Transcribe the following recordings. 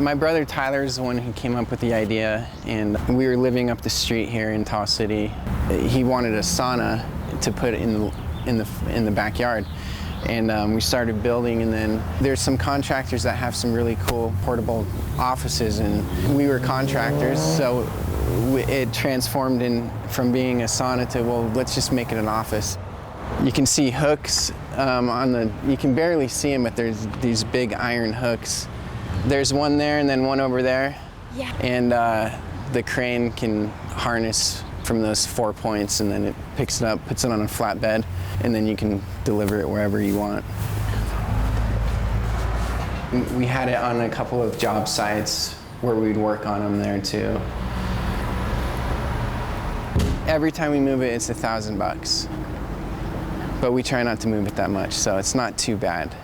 My brother Tyler is the one who came up with the idea, and we were living up the street here in Tahoe City. He wanted a sauna to put in the backyard, and we started building. And then there's some contractors that have some really cool portable offices, and we were contractors, so it transformed from being a sauna to, well, let's just make it an office. You can see hooks you can barely see them, but there's these big iron hooks. There's one there and then one over there. Yeah. And the crane can harness from those 4 points, and then it picks it up, puts it on a flatbed, and then you can deliver it wherever you want. We had it on a couple of job sites where we'd work on them there too. Every time we move it, it's $1,000. But we try not to move it that much, so it's not too bad.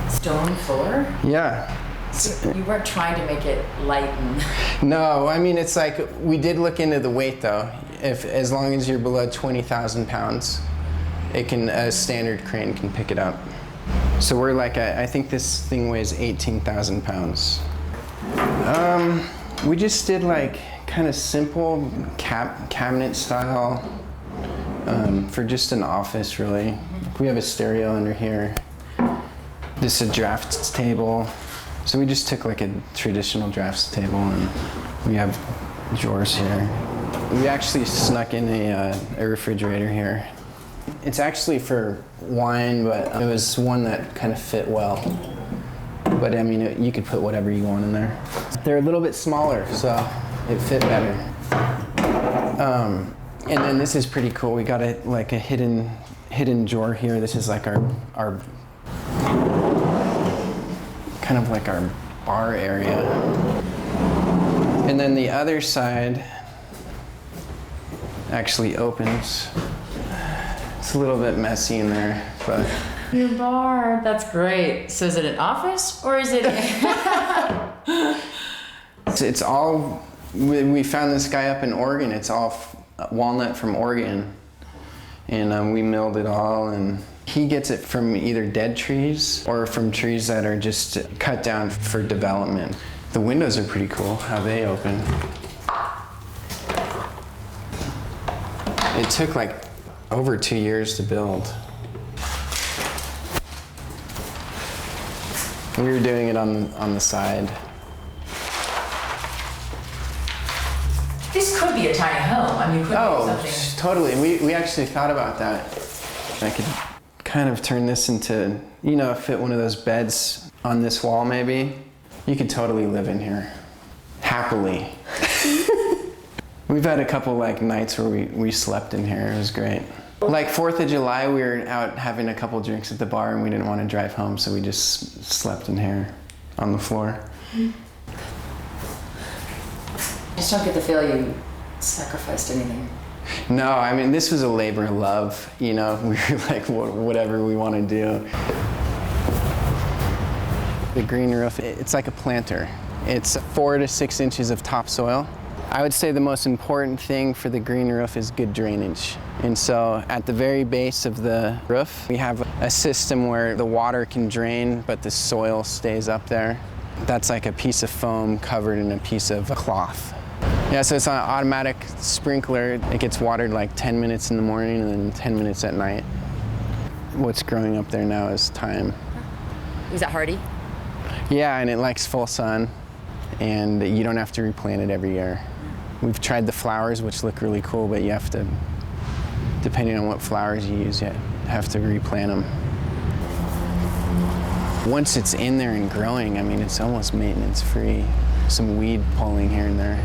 Stone floor? Yeah. So you weren't trying to make it light and... No, I mean, it's like, we did look into the weight though. As long as you're below 20,000 pounds, a standard crane can pick it up. So we're like, I think this thing weighs 18,000 pounds. We just did like kind of simple cabinet style for just an office, really. We have a stereo under here. This is a drafts table. So we just took like a traditional drafts table, and we have drawers here. We actually snuck in a refrigerator here. It's actually for wine, but it was one that kind of fit well. But I mean, you could put whatever you want in there. They're a little bit smaller, so it fit better. And then this is pretty cool. We got like a hidden drawer here. This is like our kind of like our bar area. And then the other side actually opens. It's a little bit messy in there, but... Your bar, that's great. So is it an office, or is it... It's all... We found this guy up in Oregon. It's all walnut from Oregon. And we milled it all, and he gets it from either dead trees or from trees that are just cut down for development. The windows are pretty cool, how they open. It took like over 2 years to build. We were doing it on the side. This could be a tiny home. I mean, it could be something. Totally. We actually thought about that. I could kind of turn this into, fit one of those beds on this wall maybe. You could totally live in here, happily. We've had a couple like nights where we slept in here. It was great. Like 4th of July, we were out having a couple drinks at the bar, and we didn't want to drive home, so we just slept in here on the floor. I just don't get the feel you sacrificed anything. No, I mean, this was a labor of love, We were like, whatever we want to do. The green roof, it's like a planter. It's 4 to 6 inches of topsoil. I would say the most important thing for the green roof is good drainage. And so at the very base of the roof, we have a system where the water can drain, but the soil stays up there. That's like a piece of foam covered in a piece of cloth. Yeah, so it's an automatic sprinkler. It gets watered like 10 minutes in the morning and then 10 minutes at night. What's growing up there now is thyme. Is that hardy? Yeah, and it likes full sun, and you don't have to replant it every year. We've tried the flowers, which look really cool, but you have to, depending on what flowers you use, you have to replant them. Once it's in there and growing, I mean, it's almost maintenance-free. Some weed pulling here and there.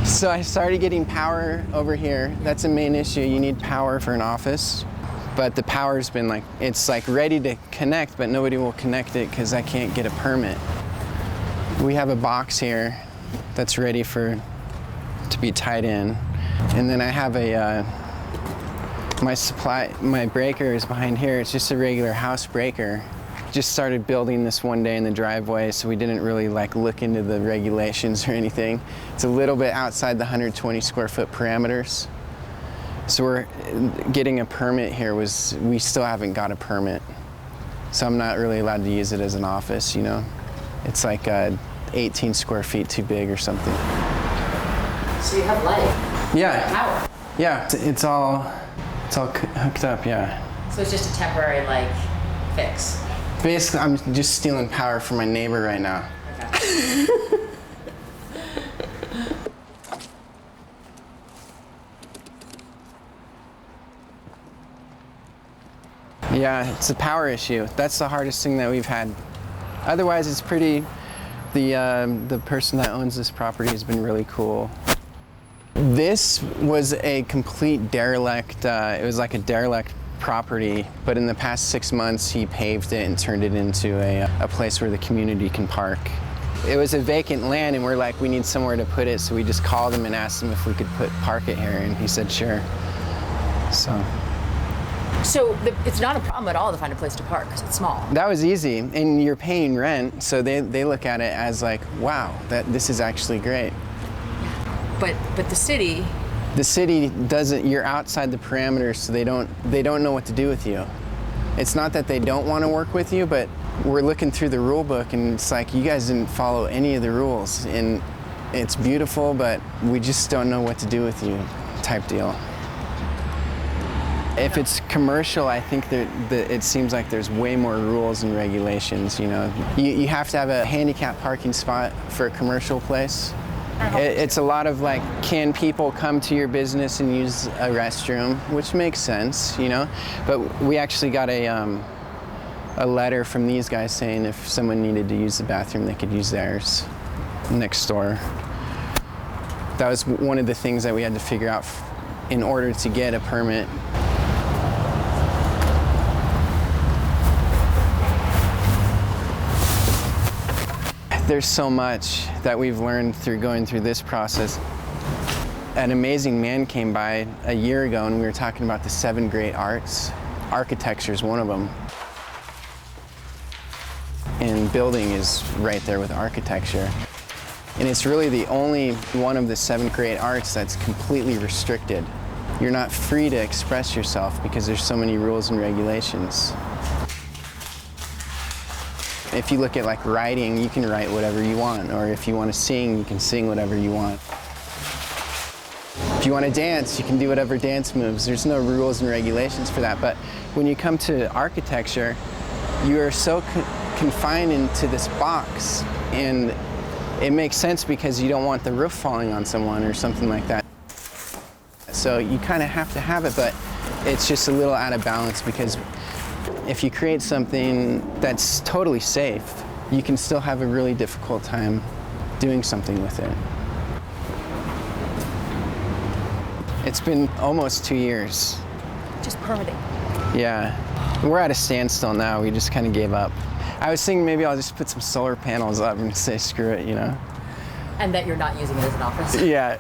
So I started getting power over here. That's a main issue. You need power for an office. But the power's been it's ready to connect, but nobody will connect it because I can't get a permit. We have a box here that's ready to be tied in. And then I have my breaker is behind here. It's just a regular house breaker. Just started building this one day in the driveway, so we didn't really look into the regulations or anything. It's a little bit outside the 120 square foot parameters. So we're getting a permit here we still haven't got a permit. So I'm not really allowed to use it as an office, you know? It's like 18 square feet too big or something. So you have light? Yeah. Power? Yeah, it's all hooked up, yeah. So it's just a temporary, like, fix? Basically, I'm just stealing power from my neighbor right now. Okay. Yeah, it's a power issue. That's the hardest thing that we've had. Otherwise, it's pretty, the person that owns this property has been really cool. This was a complete derelict, it was like a derelict property, but in the past 6 months, he paved it and turned it into a place where the community can park. It was a vacant land, and we're like, we need somewhere to put it, so we just called him and asked him if we could park it here, and he said sure. So it's not a problem at all to find a place to park because it's small. That was easy, and you're paying rent, so they look at it as like, wow, this is actually great. But the city doesn't. You're outside the parameters, so they don't know what to do with you. It's not that they don't want to work with you, but we're looking through the rule book, and it's like you guys didn't follow any of the rules, and it's beautiful, but we just don't know what to do with you, type deal. If it's commercial, I think it seems like there's way more rules and regulations. You know, you have to have a handicap parking spot for a commercial place. It's a lot of like, can people come to your business and use a restroom, which makes sense, you know. But we actually got a letter from these guys saying if someone needed to use the bathroom, they could use theirs next door. That was one of the things that we had to figure out in order to get a permit. There's so much that we've learned through going through this process. An amazing man came by a year ago, and we were talking about the 7 great arts. Architecture is one of them. And building is right there with architecture. And it's really the only one of the 7 great arts that's completely restricted. You're not free to express yourself because there's so many rules and regulations. If you look at like writing, you can write whatever you want, or if you want to sing, you can sing whatever you want. If you want to dance, you can do whatever dance moves. There's no rules and regulations for that. But when you come to architecture, you are so confined into this box, and it makes sense because you don't want the roof falling on someone or something like that. So you kind of have to have it, but it's just a little out of balance because if you create something that's totally safe, you can still have a really difficult time doing something with it. It's been almost 2 years. just permitting. Yeah, we're at a standstill now. We just kind of gave up. I was thinking maybe I'll just put some solar panels up and say screw it, you know? And that you're not using it as an office? Yeah.